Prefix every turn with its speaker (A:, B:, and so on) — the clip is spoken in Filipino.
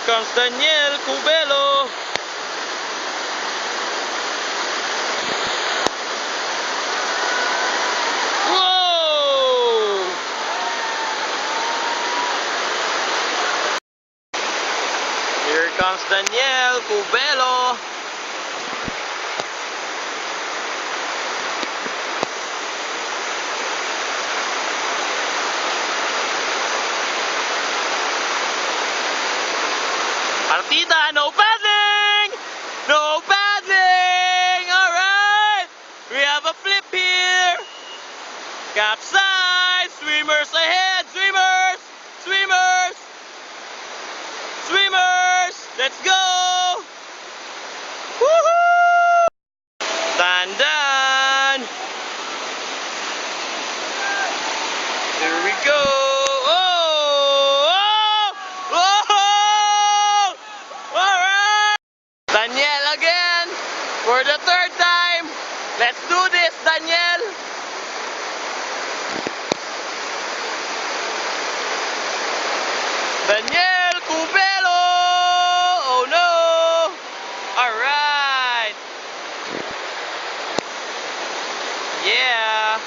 A: comes Daniel Cubelo. Whoa! Here comes Daniel Cubelo. Partida, no paddling! No paddling! Alright! We have a flip here! Capsize! Swimmers ahead! Swimmers! Swimmers! Swimmers! Let's go! Woohoo! Dan! Here we go! Daniel again for the third time. Let's do this, Daniel. Daniel Cubelo. Oh no. All right. Yeah.